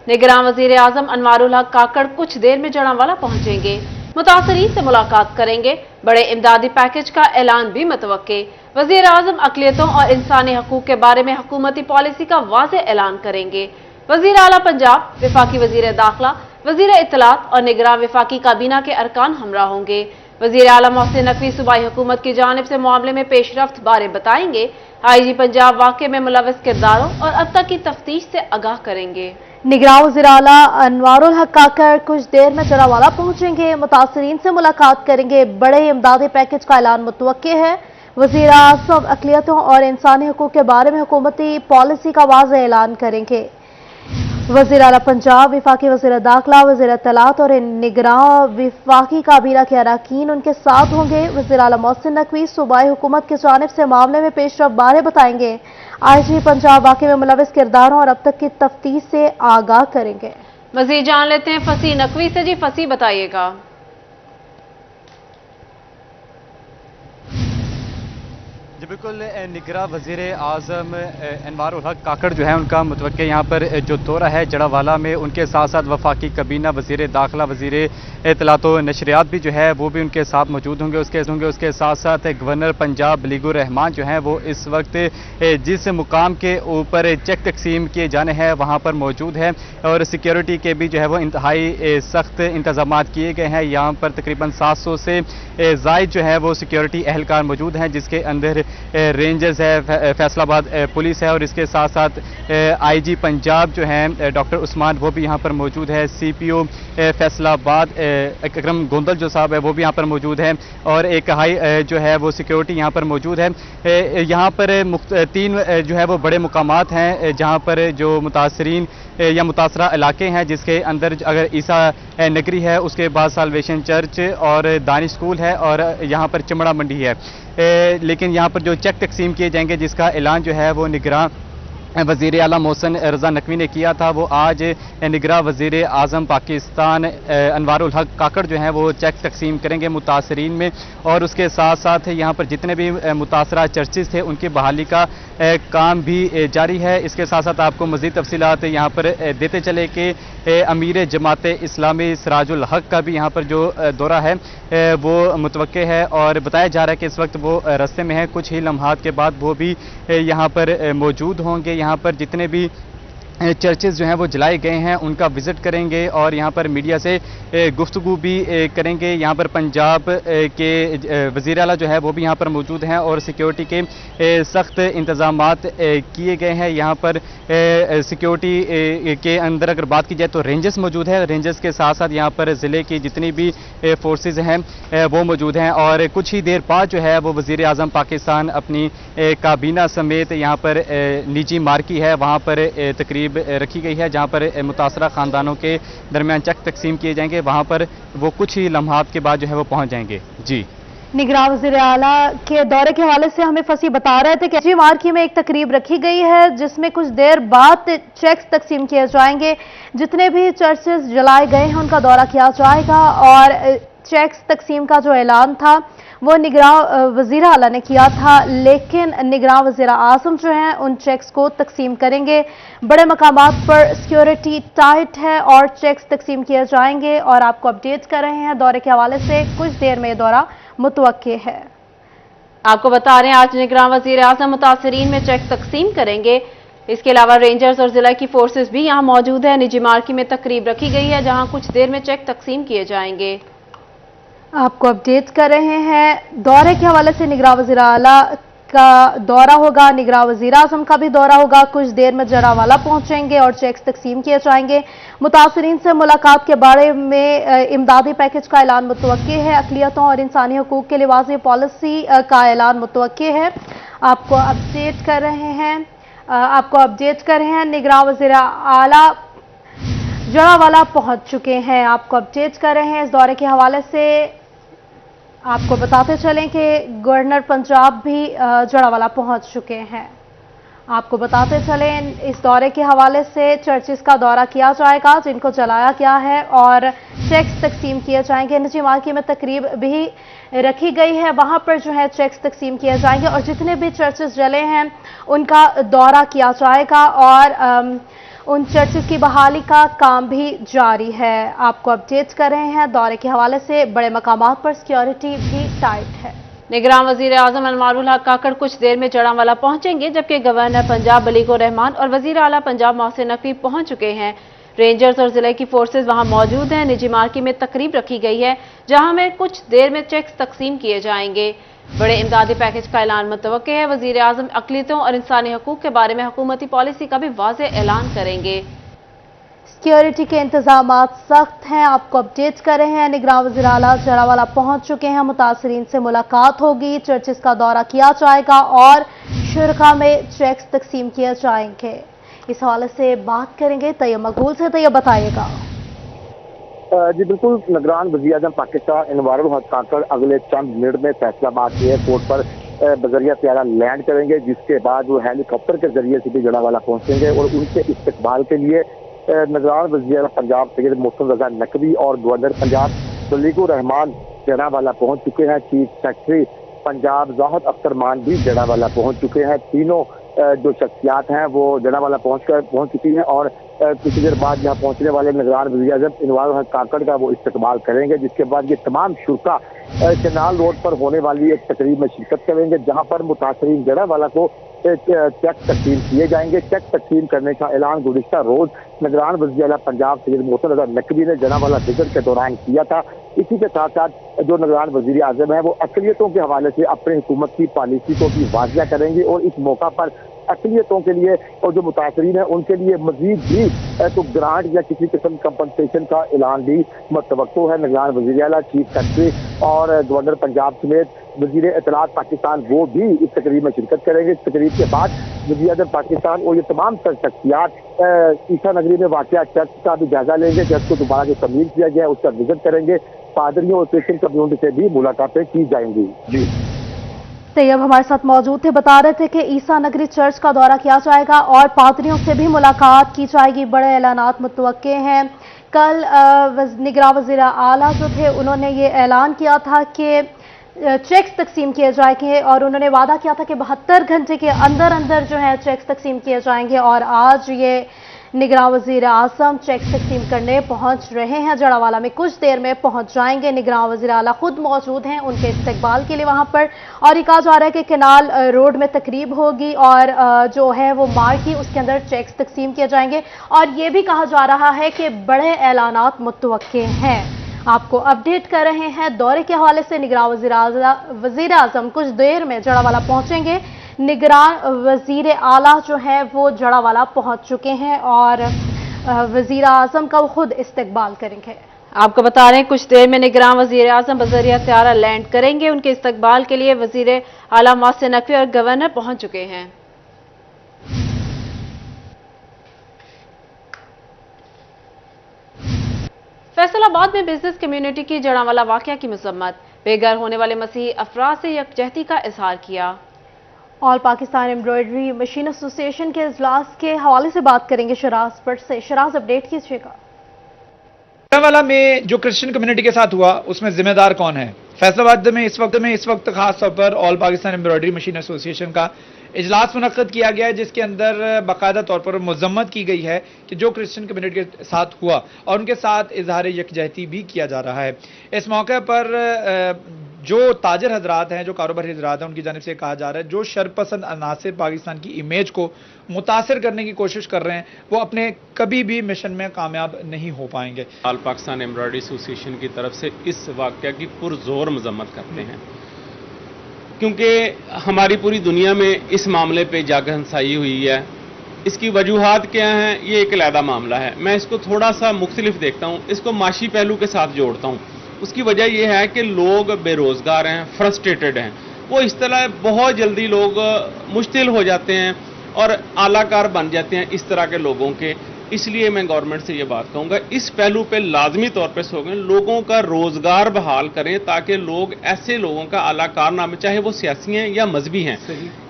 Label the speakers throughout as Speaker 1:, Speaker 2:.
Speaker 1: निगरान वजीर आजम अनवारुल हक काकड़ कुछ देर में जड़ांवाला पहुंचेंगे। मुतासरीन से मुलाकात करेंगे। बड़े इमदादी पैकेज का ऐलान भी मुतवक्के। वजीर आजम अकलियतों और इंसानी हकूक के बारे में हुकूमती पॉलिसी का वाज़ेह ऐलान करेंगे। वजीर आला पंजाब, वफाकी वजीर दाखिला, वजीर इत्तलात और निगरान वफाकी काबीना के अरकान हमरा होंगे। वजीर आला मोहसिन नकवी सूबाई हुकूमत की जानिब से मामले में पेशरफ्त बारे बताएंगे। IG पंजाब वाक़े में मुलव्वस किरदारों और अब तक की तफ्तीश से आगाह करेंगे।
Speaker 2: निगरान वज़ीर आला अनवारुल हक काकड़ कुछ देर में जड़ांवाला पहुंचेंगे। मुतासरीन से मुलाकात करेंगे। बड़े इमदादी पैकेज का ऐलान मुतवक्के है। वज़ीर आज़म अक़लियतों और इंसानी हकूक़ के बारे में हुकूमती पॉलिसी का वाज़ेह ऐलान करेंगे। वज़ीर आला पंजाब, वफाकी वज़ीर दाखिला, वज़ीर इत्तलात और निगरान वफाकी काबीना के अरकान उनके साथ होंगे। वज़ीर आला मोहसिन नकवी सूबाई हुकूमत की जानिब से मामले में पेशरफ्त बारे बताएंगे। IG पंजाब वाक़े में मुलव्वस किरदारों और अब तक की तफ्तीश से आगाह करेंगे।
Speaker 1: मज़ीद जान लेते हैं फसी नकवी से। जी फसी, बताइएगा।
Speaker 3: जी बिल्कुल, निगरां वज़ीर आज़म अनवारुल हक काकड़ जो है उनका मुतवक्के यहाँ पर जो दौरा है जड़ांवाला में, उनके साथ साथ वफाकी कबीना, वज़ीर दाखिला, वज़ीर इत्तलात व नशरियात भी जो है वो भी उनके साथ मौजूद होंगे। उसके साथ साथ गवर्नर पंजाब बलीगुर रहमान जो हैं वो इस वक्त जिस मुकाम के ऊपर चेक तकसीम किए जाने हैं वहाँ पर मौजूद है और सिक्योरिटी के भी जो है वो इंतहाई सख्त इंतजाम किए गए हैं। यहाँ पर तकरीबन 700 से ज़ायद जो है वो सिक्योरिटी एहलकार मौजूद हैं, जिसके अंदर रेंजर्स है, फैसलाबाद पुलिस है और इसके साथ साथ IG पंजाब जो हैं डॉक्टर उस्मान वो भी यहाँ पर मौजूद है। CPO फैसलाबाद अकरम गोंदल जो साहब है वो भी यहाँ पर मौजूद है और एक हाई जो है वो सिक्योरिटी यहाँ पर मौजूद है। यहाँ पर 3 जो है वो बड़े मुकामात हैं जहाँ पर जो मुतासरीन या मुतासरा इलाके हैं, जिसके अंदर अगर ईसा नगरी है, उसके बाद साल्वेशन चर्च और दानिश स्कूल है और यहाँ पर चमड़ा मंडी है। लेकिन यहाँ पर जो चेक तकसीम किए जाएंगे जिसका ऐलान जो है वो निगरान वज़ीर आला मोहसिन रज़ा नकवी ने किया था, वो आज निगरान वज़ीर आज़म पाकिस्तान अनवारुल हक काकड़ जो हैं वो चेक तकसीम करेंगे मुतासरीन में। और उसके साथ साथ यहाँ पर जितने भी मुतासरा चर्चेज़ थे उनकी बहाली का काम भी जारी है। इसके साथ साथ आपको मज़ीद तफसीलात यहाँ पर देते चले कि अमीर जमात इस्लामी सिराजुल हक का भी यहाँ पर जो दौरा है वो मुतवक्के है और बताया जा रहा है कि इस वक्त वो रास्ते में है। कुछ ही लम्हात के बाद वो भी यहाँ पर मौजूद होंगे। यहाँ पर जितने भी चर्चेज़ जो हैं वो जलाए गए हैं उनका विज़िट करेंगे और यहाँ पर मीडिया से गुफ्तगू भी करेंगे। यहाँ पर पंजाब के वज़ीर आला जो है वो भी यहाँ पर मौजूद हैं और सिक्योरिटी के सख्त इंतज़ामात किए गए हैं। यहाँ पर सिक्योरिटी के अंदर अगर बात की जाए तो रेंजर्स मौजूद है। रेंजर्स के साथ साथ यहाँ पर ज़िले की जितनी भी फोर्सेस हैं वो मौजूद हैं और कुछ ही देर बाद जो है वो वज़ीर आज़म पाकिस्तान अपनी काबीना समेत यहाँ पर निजी मार्की है वहाँ पर तकरीब रखी गई है, जहाँ पर मुतासरा ख़ानदानों के दरमियान चेक तकसीम किए जाएंगे। वहाँ पर वो कुछ ही लम्हात के बाद जो है वो पहुँच जाएंगे। जी,
Speaker 2: निगरान वज़ीर आला के दौरे के हवाले से हमें फसी बता रहे थे कि जी मार्की में एक तकरीब रखी गई है जिसमें कुछ देर बाद चेक्स तकसीम किए जाएंगे। जितने भी चर्चेस जलाए गए हैं उनका दौरा किया जाएगा और चेक्स तकसीम का जो ऐलान था वो निगरान वज़ीर आला ने किया था, लेकिन निगरान वज़ीर आज़म जो हैं उन चेक्स को तकसीम करेंगे। बड़े मकामात पर सिक्योरिटी टाइट है और चेक्स तकसीम किए जाएंगे और आपको अपडेट कर रहे हैं दौरे के हवाले से। कुछ देर में दौरा मुतवक्के है।
Speaker 1: आपको बता रहे हैं आज निगरान वज़ीर आज़म मुतासरीन में चेक तकसीम करेंगे। इसके अलावा रेंजर्स और जिला की फोर्सेस भी यहाँ मौजूद है। निजी मार्की में तकरीब रखी गई है जहाँ कुछ देर में चेक तकसीम किए जाएंगे।
Speaker 2: आपको अपडेट कर रहे हैं दौरे के हवाले से। निगरान वज़ीर आला का दौरा होगा, निगरान वज़ीर आज़म का भी दौरा होगा। कुछ देर में जड़ांवाला पहुंचेंगे और चेक्स तकसीम किए जाएंगे। मुतासरीन से मुलाकात के बारे में इमदादी पैकेज का ऐलान मुतवक्के है। अक़लियतों और इंसानी हकूक़ के लिए वाज़ेह पॉलिसी का ऐलान मुतवक्के है। आपको अपडेट कर रहे हैं निगरान वज़ीर आला जड़ांवाला पहुंच चुके हैं। आपको अपडेट कर रहे हैं इस दौरे के हवाले से। आपको बताते चलें कि गवर्नर पंजाब भी जड़ांवाला पहुंच चुके हैं। आपको बताते चलें इस दौरे के हवाले से चर्चेस का दौरा किया जाएगा जिनको जलाया गया है और चेक्स तकसीम किए जाएंगे। निजी मार्की में तकरीब भी रखी गई है, वहां पर जो है चेक्स तकसीम किए जाएंगे और जितने भी चर्चेस जले हैं उनका दौरा किया जाएगा और उन चर्चेस की बहाली का काम भी जारी है। आपको अपडेट कर रहे हैं। दौरे के हवाले से बड़े मकामात पर सिक्योरिटी भी टाइट है।
Speaker 1: निगरान वजीर आजम अनवारुल हक काकड़ कुछ देर में जड़ांवाला पहुंचेंगे, जबकि गवर्नर पंजाब बलीगुर रहमान और वजीर आला पंजाब मोहसिन नकवी पहुंच चुके हैं। रेंजर्स और जिले की फोर्सेज वहां मौजूद हैं। निजी मार्की में तकरीब रखी गई है, जहां में कुछ देर में चेक्स तकसीम किए जाएंगे। बड़े इमदादी पैकेज का ऐलान मुतवक्के है। वजीर आजम अक़लियतों और इंसानी हकूक के बारे में हुकूमती पॉलिसी का भी वाज़ेह ऐलान करेंगे।
Speaker 2: सिक्योरिटी के इंतजामात सख्त हैं। आपको अपडेट कर रहे हैं। निगरान वज़ीर आला जड़ांवाला पहुंच चुके हैं। मुतासरीन से मुलाकात होगी, चर्चेस का दौरा किया जाएगा और शुरका में चेक्स तकसीम किए जाएंगे। इस हवाले से बात करेंगे तैयब मकबूल से। तैयब बताइएगा।
Speaker 4: जी बिल्कुल, निगरान वज़ीर आज़म पाकिस्तान अनवारुल हक काकड़ अगले चंद मिनट में फैसलाबाद एयरपोर्ट पर बजरिया त्यारा लैंड करेंगे, जिसके बाद वो हेलीकॉप्टर के जरिए से भी जड़ांवाला पहुंचेंगे और उनके इस्तकबाल के लिए निगरान वज़ीर पंजाब सैयद मोहसिन रज़ा नकवी और गवर्नर पंजाब बलीगुर रहमान जड़ांवाला पहुंच चुके हैं। चीफ सेक्रेटरी पंजाब ज़ाहिद अख्तर मान भी जड़ांवाला पहुंच चुके हैं। तीनों जो शख्सियात हैं वो जड़ांवाला पहुंच चुकी हैं और कुछ देर बाद यहाँ पहुंचने वाले निगरान वज़ीर आज़म अनवारुल हक काकड़ का वो इस्तकबाल करेंगे, जिसके बाद ये तमाम शुरका कैनाल रोड पर होने वाली एक तकरीब में शिरकत करेंगे, जहां पर मुतासरीन जड़ांवाला को चेक तकसीम किए जाएंगे। चेक तकसीम करने का ऐलान गुज़िश्ता रोज निगरान वज़ीर आला पंजाब सैयद मोहसिन रज़ा नकवी ने जड़ांवाला विजिट के दौरान किया था। इसी के साथ साथ जो निगरान वज़ीर आज़म है वो अक़लियतों के हवाले से अपनी हुकूमत की पॉलिसी को भी वाज़िया करेंगे और इस मौका पर अक़लियतों के लिए और जो मुतासरीन है उनके लिए मजीद भी तो ग्रांट या किसी किस्म कंपनसेशन का ऐलान भी मुतवक्को है। निगरान वज़ीर आला, चीफ सेक्रेटरी और गवर्नर पंजाब समेत वज़ीर इत्तलात पाकिस्तान वो भी इस तकरीब में शिरकत करेंगे। इस तकरीब के बाद वज़ीर आज़म पाकिस्तान और ये तमाम शख्सियात ईसा नगरी में वाक़िया चर्च का भी जायजा लेंगे। चर्च को दोबारा जो तमीर किया गया है उसका विजिट करेंगे। पादरियों और क्रिश्चियन कम्युनिटी से भी मुलाकातें की जाएंगी। जी
Speaker 2: तैयब हमारे साथ मौजूद थे, बता रहे थे कि ईसा नगरी चर्च का दौरा किया जाएगा और पादरियों से भी मुलाकात की जाएगी। बड़े ऐलानात मुतवक्के हैं। कल निगरान वज़ीर आला जो थे उन्होंने ये ऐलान किया था कि चेक्स तकसीम किए जाएंगे और उन्होंने वादा किया था कि 72 घंटे के अंदर अंदर जो है चेक्स तकसीम किए जाएंगे और आज ये निगरान वज़ीर आज़म चेक्स तकसीम करने पहुंच रहे हैं। जड़ांवाला में कुछ देर में पहुंच जाएंगे। निगरान वज़ीर आला खुद मौजूद हैं उनके इस्तकबाल के लिए वहां पर, और ये कहा जा रहा है कि कैनाल रोड में तकरीब होगी और जो है वो मार्की उसके अंदर चेक्स तकसीम किए जाएंगे और ये भी कहा जा रहा है कि बड़े ऐलानात मुतवक्के हैं। आपको अपडेट कर रहे हैं। दौरे के हवाले से निगरान वज़ीर आज़म कुछ देर में जड़ांवाला पहुंचेंगे। निगरान वज़ीर आला जो है वो जड़ांवाला पहुंच चुके हैं और वज़ीर आज़म का वो खुद इस्तकबाल करेंगे।
Speaker 1: आपको बता रहे हैं कुछ देर में निगरान वज़ीर आज़म बजरिया त्यारा लैंड करेंगे। उनके इस्तकबाल के लिए वज़ीर आला मोहसिन नकवी और गवर्नर पहुंच चुके हैं। फैसलाबाद में बिजनेस कम्युनिटी की जड़ांवाला वाकया की मजम्मत। बेघर होने वाले मसीही अफराद से यकजहती का इजहार किया।
Speaker 2: All Pakistan embroidery machine association के इजलास के हवाले से बात करेंगे शराज पर से। शराज अपडेट कीजिएगा।
Speaker 5: जड़ांवाला में जो क्रिश्चियन कम्युनिटी के साथ हुआ उसमें जिम्मेदार कौन है? फैसलाबाद में इस वक्त खास तौर पर all Pakistan embroidery machine association का इजलास मुनक्कद किया गया है, जिसके अंदर बाकायदा तौर पर मजम्मत की गई है कि जो क्रिश्चियन कम्युनिटी के साथ हुआ और उनके साथ इजहार यकजहती भी किया जा रहा है। इस मौके पर जो ताजर हजरात हैं, जो कारोबारी हजरात हैं, उनकी जानिब से कहा जा रहा है जो शरपसंद अनासिर पाकिस्तान की इमेज को मुतासिर करने की कोशिश कर रहे हैं वो अपने कभी भी मिशन में कामयाब नहीं हो पाएंगे।
Speaker 6: ऑल पाकिस्तान एम्ब्रॉयडरी एसोसिएशन की तरफ से इस वाक़या की पुरजोर मजम्मत करते हैं, क्योंकि हमारी पूरी दुनिया में इस मामले पे जग हंसाई हुई है। इसकी वजूहात क्या हैं, ये एक अलहदा मामला है। मैं इसको थोड़ा सा मुख्तलिफ देखता हूँ, इसको माशी पहलू के साथ जोड़ता हूँ। उसकी वजह यह है कि लोग बेरोज़गार हैं, फ्रस्ट्रेटेड हैं। वो इस तरह बहुत जल्दी लोग मुश्तिल हो जाते हैं और आलाकार बन जाते हैं इस तरह के लोगों के। इसलिए मैं गवर्नमेंट से ये बात कहूँगा, इस पहलू पे लाजमी तौर पे सोचें, लोगों का रोज़गार बहाल करें ताकि लोग ऐसे लोगों का आला कारनामे, चाहे वो सियासी हैं या मजहबी हैं,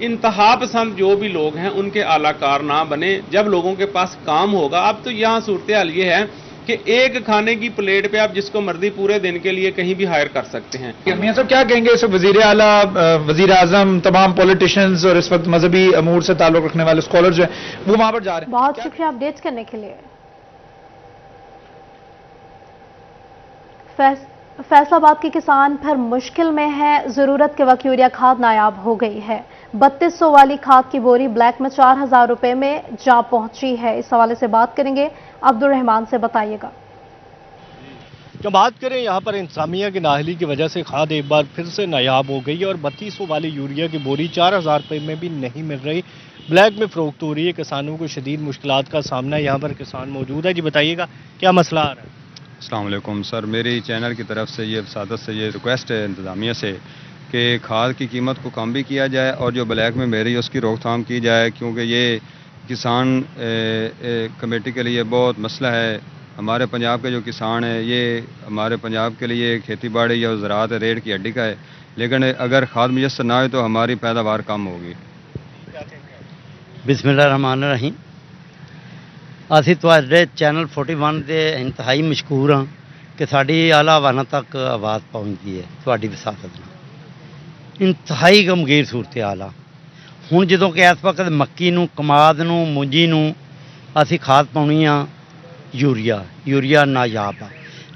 Speaker 6: इंतहा पसंद जो भी लोग हैं उनके आला कार ना बने। जब लोगों के पास काम होगा, अब तो यहाँ सूरत हाल ये है کہ ایک کھانے کی پلیٹ پہ آپ جس کو مرضی پورے دن کے لیے کہیں بھی ہائر کر سکتے ہیں.
Speaker 5: میاں صاحب کیا کہیں گے اس وزیر اعلیٰ، وزیر اعظم، تمام پولیٹیشینز اور اس وقت مذہبی امور سے تعلق رکھنے والے اسکالر جو ہیں وہ وہاں پر جا رہے ہیں؟
Speaker 2: بہت شکریہ اپڈیٹ کرنے کے لیے. فیصل آباد کے کسان پھر مشکل میں ہے. ضرورت کے وقت یوریا کھاد نایاب ہو گئی ہے. 3200 والی کھاد کی بوری بلیک میں 4000 روپے میں جا پہنچی ہے. اس حوالے سے بات کریں گے عبدالرحمان سے، بتائیے گا.
Speaker 7: جب بات کریں یہاں پر انتظامیہ کی نااہلی کی وجہ سے کھاد ایک بار پھر سے نایاب ہو گئی ہے اور 3200 والی یوریا کی بوری 4000 روپے میں بھی نہیں مل رہی، بلیک میں فروخت ہو رہی ہے. کسانوں کو شدید مشکلات کا سامنا ہے. یہاں پر کسان موجود ہے. جی بتائیے گا کیا مسئلہ آ رہا ہے؟
Speaker 8: السلام علیکم سر، میری چینل کی طرف سے یہ سعادت سے یہ ریکویسٹ ہے انتظامیہ سے کہ کھاد کی قیمت کو کم بھی کیا جائے اور جو بلیک میں میری اس کی روک تھام کی جائے، کیونکہ یہ کسان کمیٹی کے لیے بہت مسئلہ ہے. ہمارے پنجاب کے جو کسان ہیں یہ ہمارے پنجاب کے لیے کھیتی باڑی یا زراعت ریڑھ کی ہڈی کا ہے، لیکن اگر کھاد میسر نہ ہو تو ہماری پیداوار کم ہوگی.
Speaker 9: بسم اللہ الرحمن الرحیم. ਅਸੀਂ ਤੁਹਾਡੇ ਚੈਨਲ 41 ਦੇ ਇੰਤਹਾਈ ਮਸ਼ਕੂਰ ਹਾਂ ਕਿ ਸਾਡੀ ਆਲਾ ਆਵਾਜ਼ਾਂ ਤੱਕ ਆਵਾਜ਼ ਪਹੁੰਚਦੀ ਹੈ ਤੁਹਾਡੀ ਵਿਸਾਖਤ ਨਾਲ. ਇੰਤਹਾਈ ਗਮਗੀਰ ਸੂਰਤ ਹਾਲ ਆ. ਹੁਣ ਜਦੋਂ ਕਿ ਇਸ ਵਕਤ ਮੱਕੀ ਨੂੰ, ਕਮਾਦ ਨੂੰ, ਮੂੰਜੀ ਨੂੰ ਅਸੀਂ ਖਾਦ ਪਾਉਣੀ ਆ ਯੂਰੀਆ ਨਾਯਾਬ ਆ.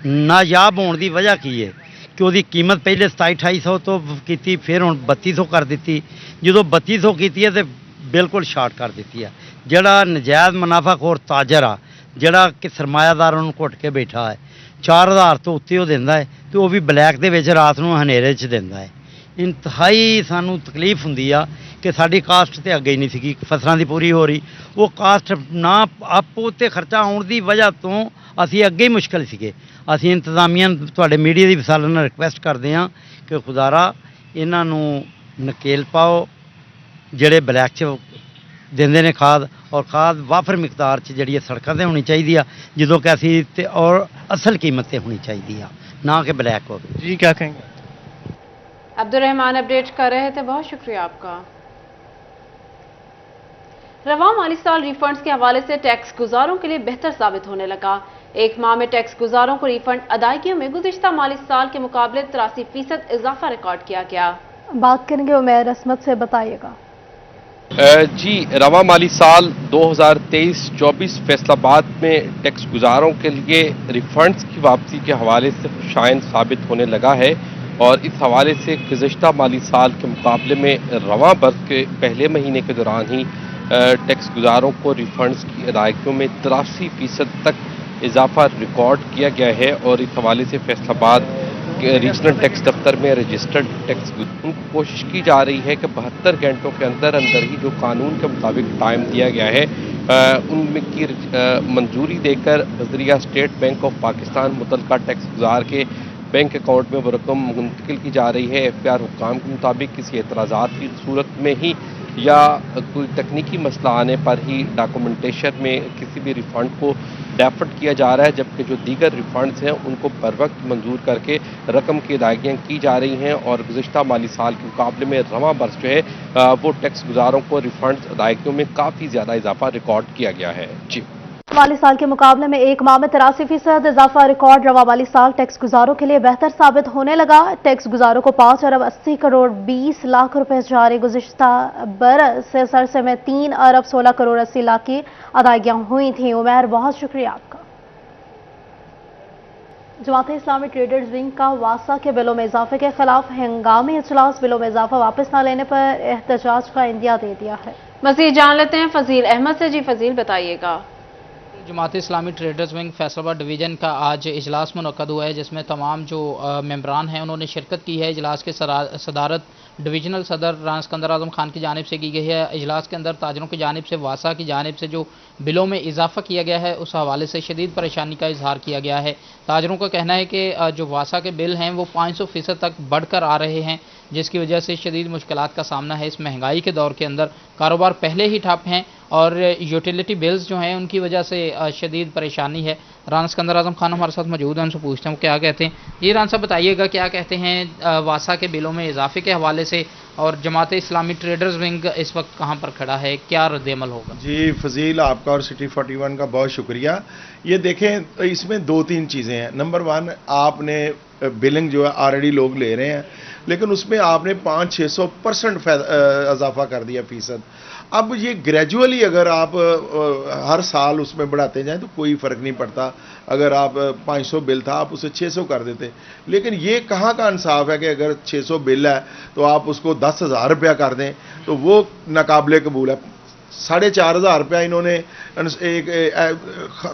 Speaker 9: ਨਾਯਾਬ ਹੋਣ ਦੀ ਵਜ੍ਹਾ ਕੀ ਹੈ ਕਿ ਉਹਦੀ ਕੀਮਤ ਪਹਿਲੇ 27-2800 ਤੋਂ ਕੀਤੀ, ਫਿਰ ਹੁਣ 3200 ਕਰ ਦਿੱਤੀ. ਜਦੋਂ 3200 ਕੀਤੀ ਹੈ ਤੇ ਬਿਲਕੁਲ ਸ਼ਾਰਟ ਕਰ ਦਿੱਤੀ ਆ. ਜਿਹੜਾ ਨਜਾਇਜ਼ ਮੁਨਾਫਾਖੋਰ ਤਾਜਰ ਆ, ਜਿਹੜਾ ਕਿ ਸਰਮਾਇਆਦਾਰ ਉਹਨੂੰ ਘੁੱਟ ਕੇ ਬੈਠਾ ਹੈ, 4000 ਤੋਂ ਉੱਤੇ ਉਹ ਦਿੰਦਾ ਹੈ ਤੇ ਉਹ ਵੀ ਬਲੈਕ ਦੇ ਵਿੱਚ ਰਾਤ ਨੂੰ ਹਨੇਰੇ 'ਚ ਦਿੰਦਾ ਹੈ. ਇੰਤਹਾਈ ਸਾਨੂੰ ਤਕਲੀਫ ਹੁੰਦੀ ਆ ਕਿ ਸਾਡੀ ਕਾਸਟ ਤੇ ਅੱਗੇ ਹੀ ਨਹੀਂ ਸੀਗੀ ਫਸਲਾਂ ਦੀ ਪੂਰੀ ਹੋ ਰਹੀ. ਉਹ ਕਾਸਟ ਨਾ ਆਪੋ ਉੱਤੇ ਖਰਚਾ ਆਉਣ ਦੀ ਵਜ੍ਹਾ ਤੋਂ ਅਸੀਂ ਅੱਗੇ ਹੀ ਮੁਸ਼ਕਲ ਸੀਗੇ. ਅਸੀਂ ਇੰਤਜ਼ਾਮੀਆਂ ਤੁਹਾਡੇ ਮੀਡੀਆ ਦੀ ਵਿਸਾਲਨ ਨਾਲ ਰਿਕੁਐਸਟ ਕਰਦੇ ਹਾਂ ਕਿ ਖੁਦਾਰਾ ਇਹਨਾਂ ਨੂੰ ਨਕੇਲ ਪਾਓ ਜਿਹੜੇ ਬਲੈਕ 'ਚ ਦਿੰਦੇ ਨੇ ਖਾਦ, ਔਰ ਖਾਦ ਵਾਫਰ ਮਿਕਦਾਰ 'ਚ ਜਿਹੜੀ ਸੜਕਾਂ 'ਤੇ ਹੋਣੀ ਚਾਹੀਦੀ ਆ, ਜਦੋਂ ਕਿ ਅਸੀਂ ਤੇ ਔਰ ਅਸਲ ਕੀਮਤ 'ਤੇ ਹੋਣੀ ਚਾਹੀਦੀ ਆ, ਨਾ कि ब्लैक हो.
Speaker 7: जी क्या कहेंगे?
Speaker 1: अब्दुलरहमान अपडेट कर रहे थे, बहुत शुक्रिया आपका. रवां माली साल रिफंड्स के हवाले से टैक्स गुजारों के लिए बेहतर साबित होने लगा. एक माह में टैक्स गुजारों को रिफंड अदायगियों में गुज़िश्ता माली साल के मुकाबले 83% इजाफा रिकॉर्ड किया गया.
Speaker 2: बात करेंगे उमैर असमत से, बताइएगा.
Speaker 10: जी, रवा माली साल 2023-24 फैसलाबाद में टैक्स गुजारों के लिए रिफंड्स की वापसी के हवाले से खुशाइन साबित होने लगा है और इस हवाले से गुज़िश्ता माली साल के मुकाबले में रवा बरस के पहले महीने के दौरान ही टैक्स गुजारों को रिफंड्स की अदायगियों में 83% तक इजाफा रिकॉर्ड किया गया है. और इस हवाले से फैसलाबाद रीजनल टैक्स दफ्तर में रजिस्टर्ड टैक्स उनको कोशिश की जा रही है कि 72 घंटों के अंदर ही जो कानून के मुताबिक टाइम दिया गया है उनमें की मंजूरी देकर वज़रिया स्टेट बैंक ऑफ पाकिस्तान मुतलका टैक्स गुजार के बैंक अकाउंट में वो रकम मुंतकिल की जा रही है. एफआईआर हुक्काम के मुताबिक किसी एतराज़ात की सूरत में ही या कोई तकनीकी मसला आने पर ही डॉक्यूमेंटेशन में किसी भी रिफंड को डेफर्ड किया जा रहा है, जबकि जो दीगर रिफंड्स हैं उनको बर वक्त मंजूर करके रकम की अदायगियाँ की जा रही हैं. और गुज़िश्ता माली साल के मुकाबले में रवां बरस जो है वो टैक्स गुजारों को रिफंड्स अदायगियों में काफ़ी ज़्यादा इजाफा रिकॉर्ड किया गया है. जी,
Speaker 2: वाली साल के मुकाबले में एक माह में 83% इजाफा रिकॉर्ड. रवा वाली साल टैक्स गुजारों के लिए बेहतर साबित होने लगा. टैक्स गुजारों को 5 अरब 80 करोड़ 20 लाख रुपए जारी. गुज़िश्ता बरस से सरसे में 3 अरब 16 करोड़ 80 लाख की अदायगियां हुई थी. उमैर, बहुत शुक्रिया आपका. जमात इस्लामी ट्रेडर्स विंग का वासा के बिलों में इजाफे के खिलाफ हंगामी इजलास. बिलों में इजाफा वापस न लेने पर एहतजाज का इंदिया दे दिया है.
Speaker 1: मज़ीद जान लेते हैं फजील अहमद से. जी फजील, बताइएगा.
Speaker 11: Jamaat Islami traders wing Faisalabad division का आज इजलास मुनक्कद हुआ है, जिसमें तमाम जो मेंबरान हैं उन्होंने शिरकत की है. इजलास के सदारत डिवीजनल सदर राना सिकंदर आजम खान की जानिब से की गई है. इजलास के अंदर ताजरों की जानिब से, वासा की जानिब से जो बिलों में इजाफा किया गया है उस हवाले से शदीद परेशानी का इजहार किया गया है. ताजरों का कहना है कि जो वासा के बिल हैं वो 500% तक बढ़कर आ रहे हैं, जिसकी वजह से शदीद मुश्किलात का सामना है. इस महंगाई के दौर के अंदर कारोबार पहले ही ठप हैं और यूटिलिटी बिल्स जो हैं उनकी वजह से शदीद परेशानी है। राना सिकंदर आजम खान हमारे साथ मौजूद हैं, उनसे पूछते हैं क्या कहते हैं। ये राना साहब बताइएगा क्या कहते हैं वासा के बिलों में इजाफे के हवाले से, और जमात इस्लामी ट्रेडर्स विंग इस वक्त कहाँ पर खड़ा है, क्या रद्द-ए-अमल होगा?
Speaker 12: जी फजील, आपका और सिटी 41 का बहुत शुक्रिया। ये देखें, इसमें 2-3 चीज़ें हैं। नंबर 1, आपने बिलिंग जो है ऑलरेडी लोग ले रहे हैं, लेकिन उसमें आपने 500-600% इजाफा कर दिया फीसद। अब ये ग्रेजुअली अगर आप हर साल उसमें बढ़ाते जाएं तो कोई फ़र्क नहीं पड़ता। अगर आप 500 बिल था आप उसे 600 कर देते, लेकिन ये कहाँ का इंसाफ है कि अगर 600 बिल है तो आप उसको 10,000 रुपया कर दें, तो वो नाकाबिले कबूल है। 4,500 रुपया इन्होंने एक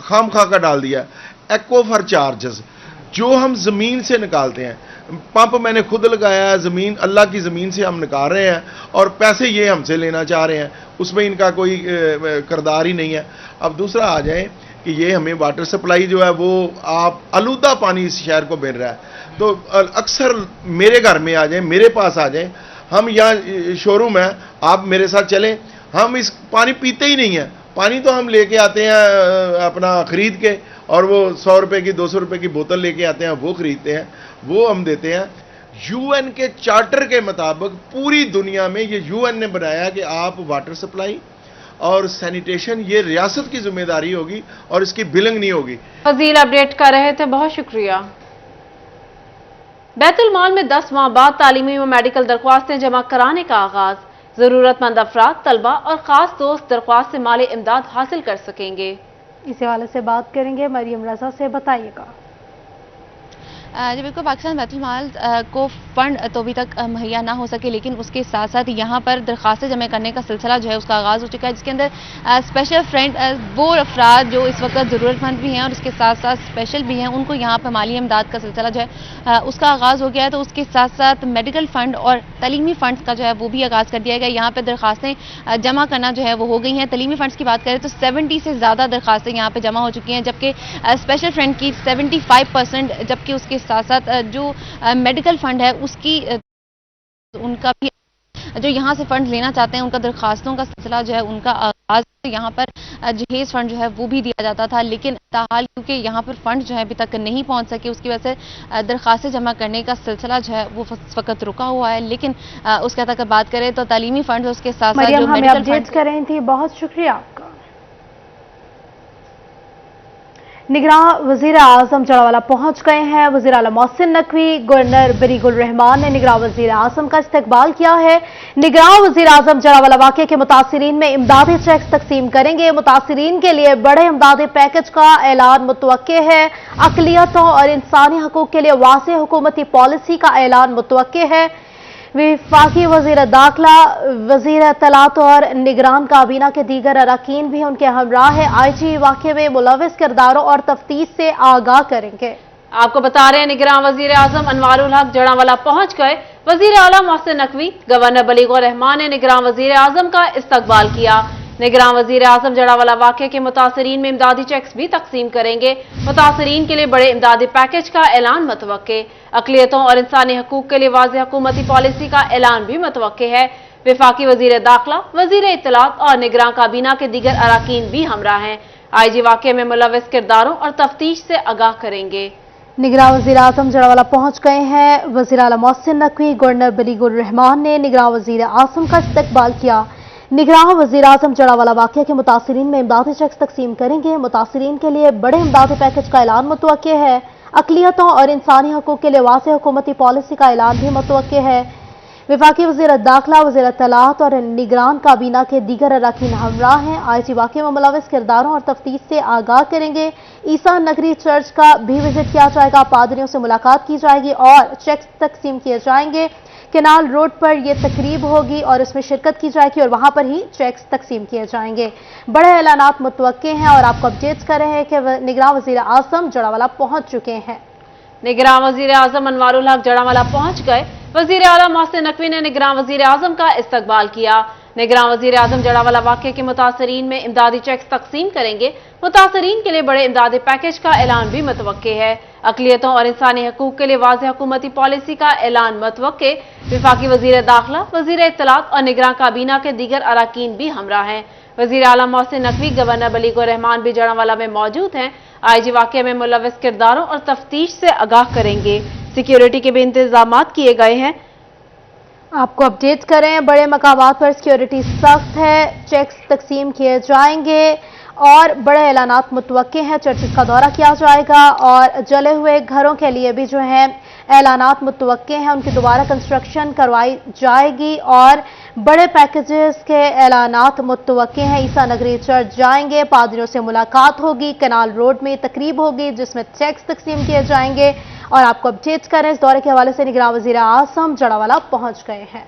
Speaker 12: खाम खा का डाल दिया। एक्ो फॉर चार्जेस जो हम ज़मीन से निकालते हैं, पंप मैंने खुद लगाया है, ज़मीन अल्लाह की ज़मीन से हम निकाल रहे हैं और पैसे ये हमसे लेना चाह रहे हैं, उसमें इनका कोई किरदार ही नहीं है। अब दूसरा आ जाए कि ये हमें वाटर सप्लाई जो है वो आप आलूदा पानी इस शहर को मिल रहा है, तो अक्सर मेरे घर में आ जाए, मेरे पास आ जाए, हम यहाँ शोरूम है, आप मेरे साथ चलें, हम इस पानी पीते ही नहीं है। पानी तो हम लेके आते हैं अपना ख़रीद के, और वो 100 रुपये की 200 रुपये की बोतल लेके आते हैं, वो ख़रीदते हैं, वो हम देते हैं। यूएन के चार्टर के मुताबिक पूरी दुनिया में ये यूएन ने बनाया कि आप वाटर सप्लाई और सैनिटेशन ये रियासत की जिम्मेदारी होगी और इसकी बिलिंग नहीं होगी।
Speaker 1: फजील अपडेट कर रहे थे, बहुत शुक्रिया। बैतुल माल में 10 माह बाद तालीमी व मेडिकल दरख्वास्तें जमा कराने का आगाज। जरूरतमंद अफराद, तलबा और खास दोस्त दरख्वास्त से माली इमदाद हासिल कर सकेंगे।
Speaker 2: इस हवाले से बात करेंगे मरियम रजा से, बताइएगा।
Speaker 13: जी बिल्कुल, पाकिस्तान बैतुल माल को फ़ंड तो अभी तक मुहैया ना हो सके, लेकिन उसके साथ साथ यहाँ पर दरख्वास्तें जमा करने का सिलसिला जो है उसका आगाज़ हो चुका है, जिसके अंदर स्पेशल फ्रंट वो अफराद जो इस वक्त ज़रूरतमंद भी हैं और उसके साथ साथ स्पेशल भी हैं, उनको यहाँ पर माली इमदाद का सिलसिला जो है उसका आगाज़ हो गया है। तो उसके साथ साथ मेडिकल फ़ंड और तलीमी फ़ंड्स का जो है वो भी आगाज़ कर दिया गया। यहाँ पर दरख्वास्तें जमा करना जो है वो हो गई हैं। तलीमी फ़ंड्स की बात करें तो 70 से ज़्यादा दरख्वास्तें यहाँ पर जमा हो चुकी हैं, जबकि स्पेशल फ्रंट की 75%, जबकि उसके साथ साथ जो मेडिकल फंड है उसकी उनका भी जो यहाँ से फंड लेना चाहते हैं उनका दरख्वास्तों का सिलसिला जो है उनका आगाज यहाँ पर जहेज फंड जो है वो भी दिया जाता था, लेकिन ताहाल क्योंकि यहाँ पर फंड जो है अभी तक नहीं पहुँच सके, उसकी वजह से दरख्वास्तें जमा करने का सिलसिला जो है वो इस वक्त रुका हुआ है। लेकिन उसके तक बात करें तो तालीमी फंड उसके साथ साथ जो मेडिकल फंड
Speaker 2: कर रही थी, बहुत शुक्रिया आपका। निगरान वजीर आजम जड़ावाला पहुंच गए हैं। वजीर आला मोहसिन नकवी, गवर्नर बरीगुल रहमान ने निगरान वजीर आजम का इस्तकबाल किया है। निगरान वजीर आजम जड़ावाला वाक़े के मुतासिरीन में इमदादी चेक्स तकसीम करेंगे। मुतासिरीन के लिए बड़े इमदादी पैकेज का ऐलान मुतवक्के है। अक़लियतों और इंसानी हकूक़ के लिए वाज़ेह हुकूमती पॉलिसी का ऐलान मुतवक्के है। वफाकी वज़ीर दाखिला, वज़ीर इत्तलात और निगरान काबीना के दीगर अरकान भी उनके हमरा है। IG वाक़े में मुलविस किरदारों और तफ्तीश से आगाह करेंगे।
Speaker 1: आपको बता रहे हैं निगरान वज़ीर आज़म अनवारुल हक जड़ावाला पहुंच गए। वज़ीर आला मोहसिन नकवी, गवर्नर बलीगुर रहमान ने निगरान वज़ीर आज़म का इस्तकबाल किया। निगरान वज़ीर आज़म जड़ावाला वाक़े के मुतासरीन में इमदादी चेक्स भी तकसीम करेंगे। मुतासरीन के लिए बड़े इमदादी पैकेज का ऐलान मुतवक्के। अक़लियतों और इंसानी हकूक़ के लिए वाज़ेह हुकूमती पॉलिसी का ऐलान भी मुतवक्के है। वफाकी वज़ीर दाखिला, वज़ीर इत्तलात और निगरान काबीना के दीगर अरकान भी हमरा हैं। IG वाक़े में मुलविस किरदारों और तफ्तीश से आगाह करेंगे।
Speaker 2: निगरान वज़ीर आज़म जड़ावाला पहुंच गए हैं। वज़ीर आला मोहसिन नकवी, गवर्नर बलीगुल रहमान ने निगरान वज़ीर आज़म का इस्तकबाल किया। निगरान वज़ीर आज़म जड़ावाला वाक़े के मुतासरीन में इमदादी चेक्स तकसीम करेंगे। मुतासरीन के लिए बड़े इमदादी पैकेज का ऐलान मुतवक्के है। अक़लियतों और इंसानी हकूक़ के लिए वाज़ेह हुकूमती पॉलिसी का ऐलान भी मुतवक्के है। वफाकी वज़ीर दाखिला, वज़ीर इत्तलात और निगरान काबीना के दीगर अरकान हमरा हैं। IG वाक़े में मुलविस किरदारों और तफ्तीश से आगाह करेंगे। ईसा नगरी चर्च का भी विजिट किया जाएगा। पादरियों से मुलाकात की जाएगी और चेक्स तकसीम किए जाएंगे। केनाल रोड पर यह तकरीब होगी और इसमें शिरकत की जाएगी और वहां पर ही चेक्स तकसीम किए जाएंगे। बड़े ऐलानात मुतवक्के हैं और आपको अपडेट्स कर रहे हैं कि निगरान वज़ीर आज़म जड़ावाला पहुंच चुके हैं।
Speaker 1: निगरान वज़ीर आज़म अनवारुल हक जड़ावाला पहुंच गए। वज़ीर आला मोहसिन नकवी ने निगरान वज़ीर आज़म का इस्तकबाल किया। निगरान वज़ीर आज़म जड़ावाला वाक़े के मुतासरीन में इमदादी चेक्स तकसीम करेंगे। मुतासरीन के लिए बड़े इमदादी पैकेज का ऐलान भी मुतवक्के है। अक़लियतों और इंसानी हकूक़ के लिए वाज़ेह हुकूमती पॉलिसी का ऐलान मुतवक्के। वफाकी वज़ीर दाखिला, वज़ीर इत्तलात और निगरान काबीना के दीगर अरकान भी हमरा हैं। वजीर आला मोहसिन नकवी, गवर्नर बलीगुर रहमान भी जड़ावाला में मौजूद हैं। आईजी वाकये में मुलविस किरदारों और तफ्तीश से आगाह करेंगे। सिक्योरिटी के भी इंतजाम किए गए हैं।
Speaker 2: आपको अपडेट करें, बड़े मकामात पर सिक्योरिटी सख्त है, चेक्स तकसीम किए जाएंगे और बड़े ऐलानात मुतवक्के हैं। चर्चिस का दौरा किया जाएगा और जले हुए घरों के लिए भी जो है ऐलानात मुतवक्के हैं, उनकी दोबारा कंस्ट्रक्शन करवाई जाएगी और बड़े पैकेजेस के ऐलानात मुतवक्के हैं। ईसा नगरी चर्च जाएंगे, पादरियों से मुलाकात होगी, कनाल रोड में तकरीब होगी जिसमें चेक्स तकसीम किए जाएंगे। और आपको अपडेट करें, इस दौरे के हवाले से निगरान वजीर आज़म जड़ावाला पहुंच गए हैं।